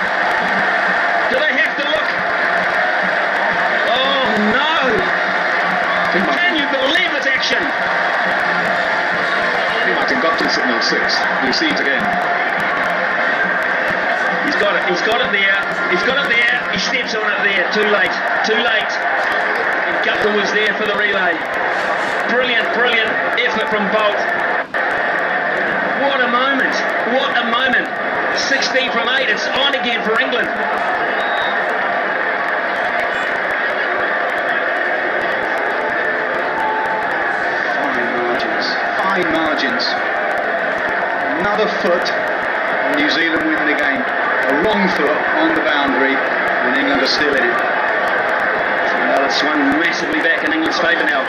Do they have to look? Oh no. Can you believe this action? Martin got to signal 6. We'll see it again. He's got it there. He steps on it there. Too late. And Gupta was there for the relay. Brilliant effort from Bolt. What a moment. 16 from 8. It's on again for England. Fine margins. Another foot, New Zealand win the game. A wrong foot on the boundary, and England are still in it. Well, it's swung massively back in England's favour now.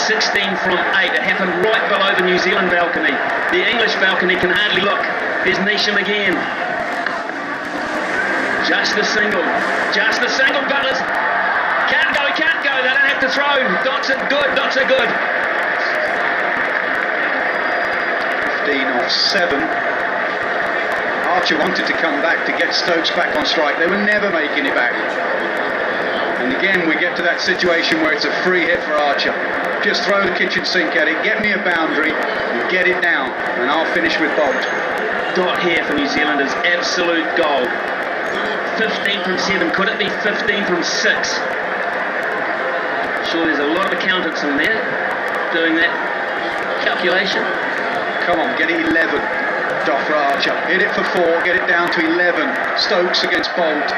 16 from 8. It happened right below the New Zealand balcony. The English balcony can hardly look. There's Nisham again. Just the single. Butlers. Can't go. They don't have to throw. Dots are good. 15 off 7. Archer wanted to come back to get Stokes back on strike. They were never making it back. And again, we get to that situation where it's a free hit for Archer. Just throw the kitchen sink at it, get me a boundary, and get it down, and I'll finish with Bolt. Dot here for New Zealand is absolute gold. 15 from 7. Could it be 15 from 6? Sure, there's a lot of accountants in there doing that calculation. Come on, get it 11. Dot for Archer. Hit it for 4, get it down to 11. Stokes against Bolt.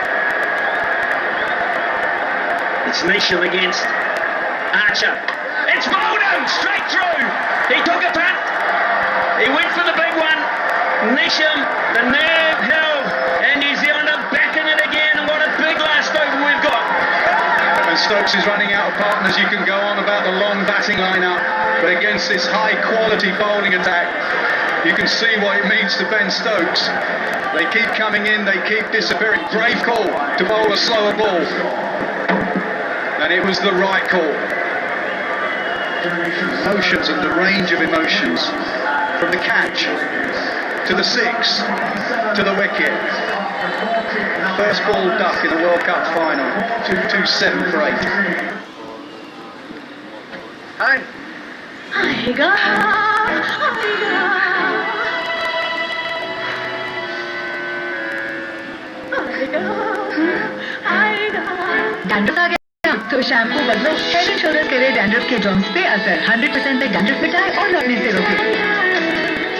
It's Nisham against Archer. It's Bolden! Straight through! He took a punt. He went for the big one. Nisham, the nerve held. And New Zealand are back in it again. And what a big last over we've got. And Stokes is running out of partners. You can go on about the long batting lineup, but against this high quality bowling attack, you can see what it means to Ben Stokes. They keep coming in, they keep disappearing. Brave call to bowl a slower ball. And it was the right call. Emotions and the range of emotions. From the catch, to the 6, to the wicket. First ball duck in the World Cup final. 2-7 for 8. आएगा dandruff आ गया तो shampoo बदलो। Head and shoulders के लिए dandruff के Johns पे असर 100% तक डैंड्रफ मिटाए और लड़ने से रोके।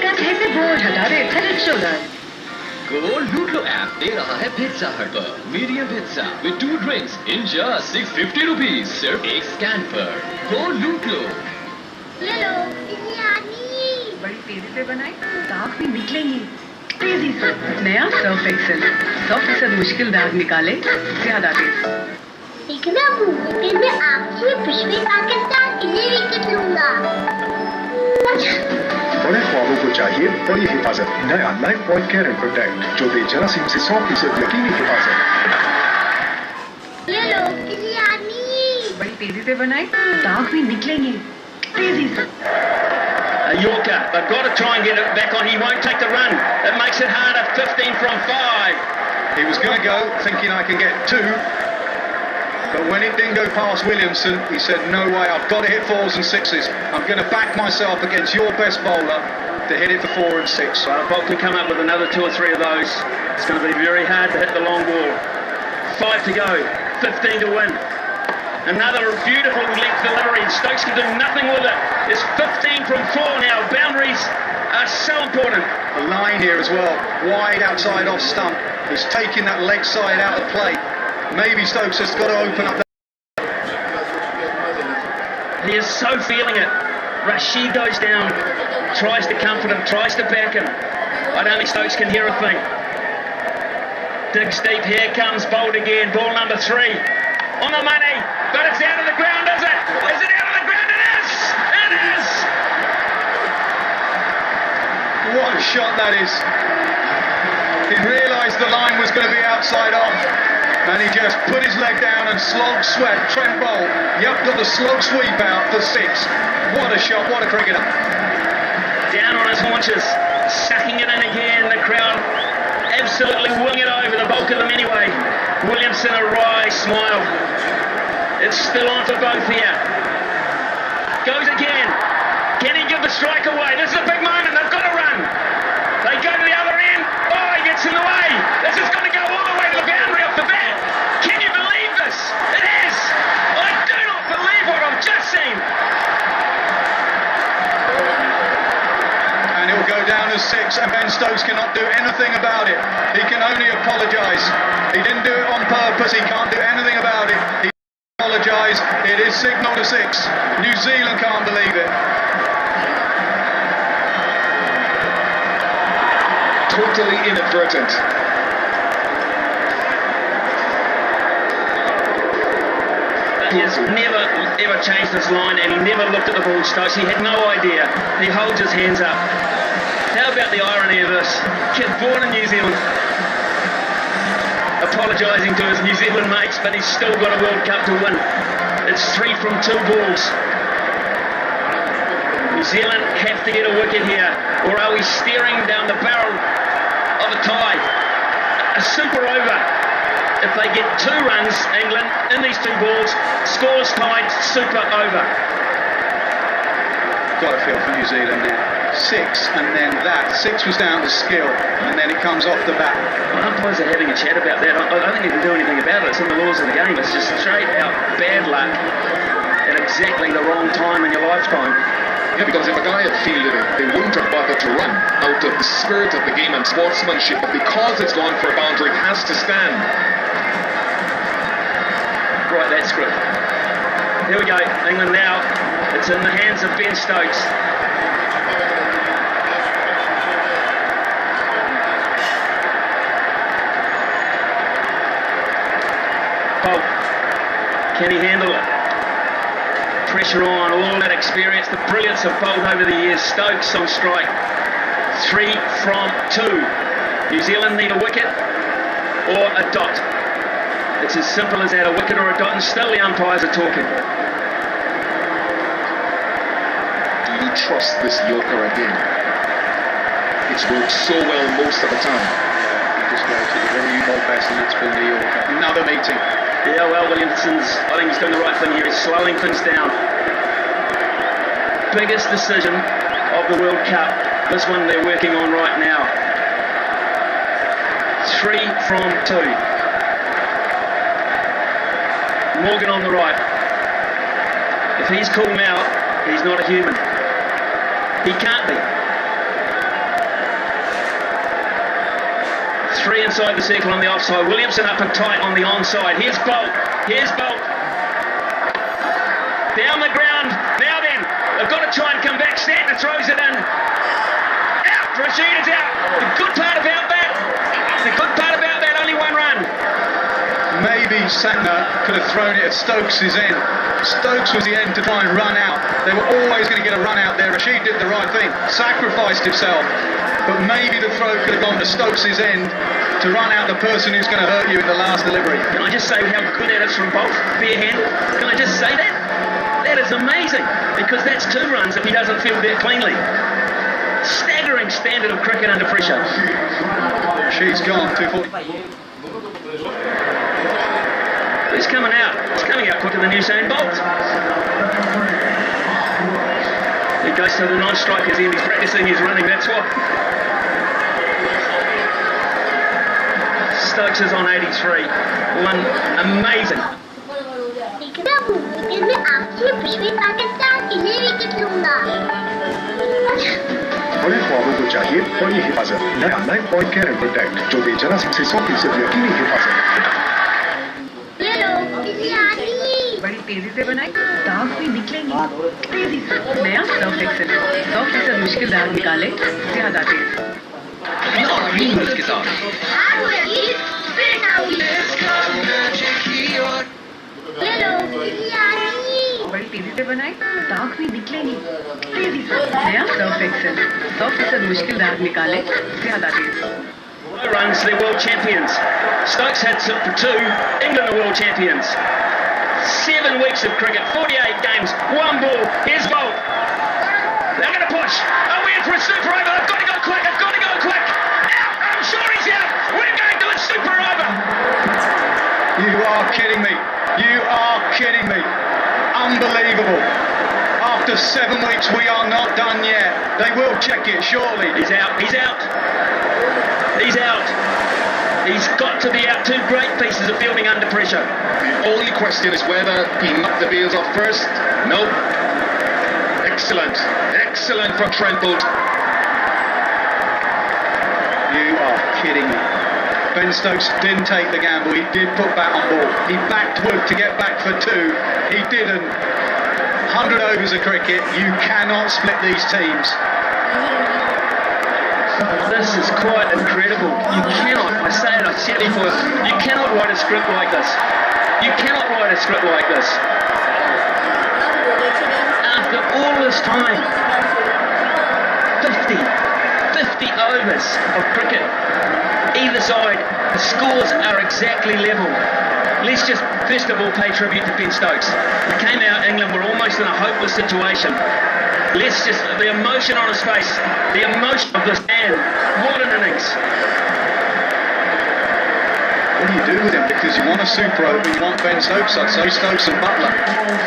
कंधे से बोझ हटा दे। Head and shoulders. Go Lutlo app दे रहा है पिज्जा हट पर medium pizza with 2 drinks in just 650 rupees सिर्फ एक स्कैन पर। Go Lutlo। ये लो, बिरयानी। बड़ी तेजी से बनाई, दाग भी निकलेंगे तेजी से। नया सर्फ एक्सेल 100% मुश्किल दाग निकाले ज्यादा तेज। एक ना फिर मैं आपसे पिछले पाकिस्तान के लिए विकेट लूंगा। बड़े ख्वाबों को चाहिए बड़ी हिफाजत। नया life boy care and protect जो दे जरासीम से 100% यकीनी हिफाजत। ये लो, बिरयानी। बड़ी तेजी से बनाई, दाग भी निकलेंगे तेजी से। A Yorker, they've got to try and get it back on. He won't take the run. It makes it harder. 15 from 5. He was going to go thinking I can get 2. But when it didn't go past Williamson, he said, no way, I've got to hit 4s and 6s. I'm going to back myself against your best bowler to hit it for 4 and 6. Well, if Bolt can come up with another 2 or 3 of those, it's going to be very hard to hit the long ball. 5 to go, 15 to win. Another beautiful length delivery, and Stokes can do nothing with it. It's 15 from 4 now. Boundaries are so important. The line here as well, wide outside off stump. He's taking that leg side out of play. Maybe Stokes has got to open up. He is so feeling it. Rashid goes down, tries to comfort him, tries to back him. I don't think Stokes can hear a thing. Digs deep, here comes Bolt again, ball number 3. On the money, but it's out of the ground, is it? Is it out of the ground? It is! It is! What a shot that is. He realised the line was going to be outside off, and he just put his leg down and slog swept. Trent Bolt, got the slog sweep out for 6. What a shot, what a cricketer. Down on his haunches, sucking it in again. The crowd absolutely wing it over, the bulk of them anyway. Williamson, a wry smile. It's still on for both here. Goes again. Can he give the strike away? This is a big moment, they've got to run. They go to the other end. Oh, he gets in the way. This is going to go all the way to the boundary off the bat. Can you believe this? It is. I do not believe what I've just seen. And it'll go down as 6, and Ben Stokes cannot do anything about it. He can only apologise. He didn't do it on purpose. He can't do anything about it. He apologise. It is signal to 6. New Zealand can't believe it. Totally inadvertent. He has never ever changed his line, and he never looked at the ball, Stokes. He had no idea. He holds his hands up. How about the irony of this? Kid born in New Zealand, apologising to his New Zealand mates, but he's still got a World Cup to win. It's 3 from 2 balls. New Zealand have to get a wicket here, or are we staring down the barrel of a tie? A super over. If they get 2 runs, England, in these 2 balls, scores tied, super over. Got to feel for New Zealand now. 6, and then that. 6 was down to skill, and then it comes off the bat. Well, umpires are having a chat about that. I don't think you can do anything about it. It's in the laws of the game. It's just straight out bad luck at exactly the wrong time in your lifetime. Yeah, because if a guy had fielded it, they wouldn't have bothered to run out of the spirit of the game and sportsmanship, but because it's gone for a boundary, it has to stand. Right, that's good. Here we go, England now. It's in the hands of Ben Stokes. Bolt, can he handle it? Pressure on, all that experience, the brilliance of Bolt over the years. Stokes on strike. 3 from 2. New Zealand need a wicket or a dot. It's as simple as that, a wicket or a dot, and still the umpires are talking. Do you trust this Yorker again? It's worked so well most of the time. He just goes to whatever you bowl best, and that's been the Yorker. Another meeting. Yeah, well, Williamson's, I think he's doing the right thing here. He's slowing things down. Biggest decision of the World Cup. This one they're working on right now. 3 from 2. Morgan on the right. If he's cool now, he's not a human. He can't be. 3 inside the circle on the offside. Williamson up and tight on the onside. Here's Bolt. Here's Bolt. Down the ground. Now then, they've got to try and come back. Santner throws it in. Out. Rashid is out. The good part about that, only 1 run. Maybe Santner could have thrown it at Stokes' end. Stokes was the end to try and run out. They were always going to get a run out there. Rashid did the right thing, sacrificed himself. But maybe the throw could have gone to Stokes' end to run out the person who's going to hurt you in the last delivery. Can I just say how good that is from Bolt? Bare hand. Can I just say that? That is amazing. Because that's 2 runs if he doesn't field that cleanly. Staggering standard of cricket under pressure. She's gone, 240. It's coming out. It's coming out quicker than Usain Bolt. He goes to the non-strikers end. He's practicing his running. That's what. Stokes is on 83. One amazing. मैं आखिरी पिछले पाकिस्तान के लिए wicket लूंगा। बड़े ख्वाबों को चाहिए बड़ी हिफाजत। नया life point care and protect जो भी जरासीम से 100% यकीनी हिफाजत। ये लो, बिजली आ गई। बड़ी तेजी से बनाई, दाग भी निकलेंगे तेजी से। नया सर्फ एक्सेल, 100% मुश्किल दाग निकाले, ज्यादा तेज। ग्रीन के साथ ये लो, बिजली आ गई। बड़ी तेजी से बनाई, दाग भी निकलेंगे तेजी से। नया सर्फ एक्सेल, 100% मुश्किल दाग निकाले, ज्यादा तेज। Runs, they're world champions. Stokes had for 2. England are world champions. 7 weeks of cricket, 48 games, 1 ball. Here's Bolt. They're going to push. Are we in for a super over? I've got to go quick. I've got to go quick. Out. I'm sure he's out. We're going to a super over. You are kidding me. You are kidding me. Unbelievable. After 7 weeks, we are not done yet. They will check it, surely. He's out. He's out. He's out. He's got to be out. 2 great pieces of fielding under pressure. The only question is whether he knocked the bails off first. Nope. Excellent. Excellent from Trent Bolt. You are kidding me. Ben Stokes didn't take the gamble. He did put bat on ball. He backed Wood to get back for 2. He didn't. 100 overs of cricket. You cannot split these teams. This is quite incredible. You cannot, I say it, I said it before, you cannot write a script like this. You cannot write a script like this. After all this time, 50 overs of cricket, either side, the scores are exactly level. Let's just first of all pay tribute to Ben Stokes. He came out, England were almost in a hopeless situation. Let's just, the emotion on his face, the emotion of this man, what an innings. What do you do with him? Because you want a super over, you want Ben Stokes, I'd say Stokes and Butler.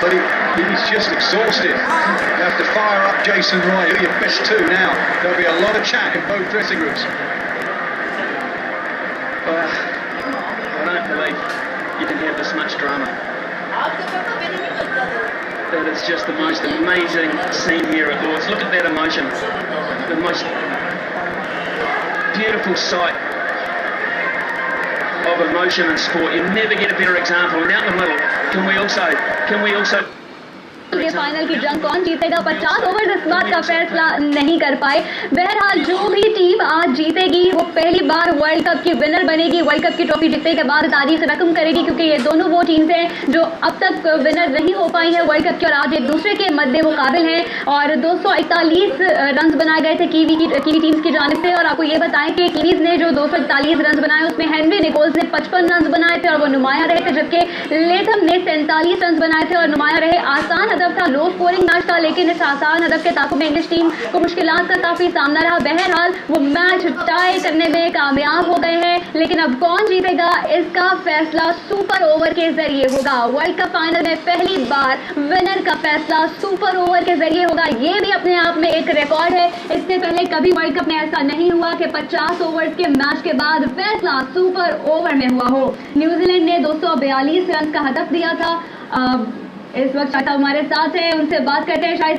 But he's just exhausted. You have to fire up Jason Roy, who are your best 2 now. There'll be a lot of chat in both dressing rooms. I don't believe you can have this much drama. That is just the most amazing scene here at Lord's. Look at that emotion. The most beautiful sight of emotion in sport. You never get a better example. And out in the middle, can we also ये final की जंग कौन जीतेगा 50 over इस बात का फैसला नहीं कर पाए। बहरहाल जो भी टीम आज जीतेगी वो पहली बार वर्ल्ड कप की विनर बनेगी। वर्ल्ड कप की ट्रॉफी जीतने के बाद तारीख रकम करेगी, क्योंकि ये दोनों वो टीम्स हैं जो अब तक विनर नहीं हो पाई हैं वर्ल्ड कप की और आज एक दूसरे के मद्दे मुकाबिल हैं। और 241 रन बनाए गए थे कीवी टीम्स की जानिब से। और आपको ये बताएं कि कीवीज ने जो 241 रन बनाए उसमें हेनरी निकोल्स ने 55 रन बनाए थे और वो नुमाया रहे थे, जबकि लेथम ने 47 रन बनाए थे और नुमाया रहे। आसान था, लो स्कोरिंग मैच था, लेकिन इस आसान हदफ के ताक़ुब में इंग्लिश टीम को मुश्किलात का काफी सामना रहा। बहरहाल वो मैच टाई करने में कामयाब हो गए हैं, लेकिन अब कौन जीतेगा इसका फैसला सुपर ओवर के जरिए होगा। वर्ल्ड कप फाइनल में पहली बार विनर का फैसला सुपर ओवर के जरिए होगा। ये भी अपने आप में एक रिकॉर्ड है। इससे पहले कभी वर्ल्ड कप में ऐसा नहीं हुआ कि 50 ओवर्स के मैच के बाद फैसला सुपर ओवर में हुआ हो। न्यूजीलैंड ने 242 रन का हदफ दिया था। इस वक्त शाहिद हमारे साथ हैं, उनसे बात करते हैं। शाहिद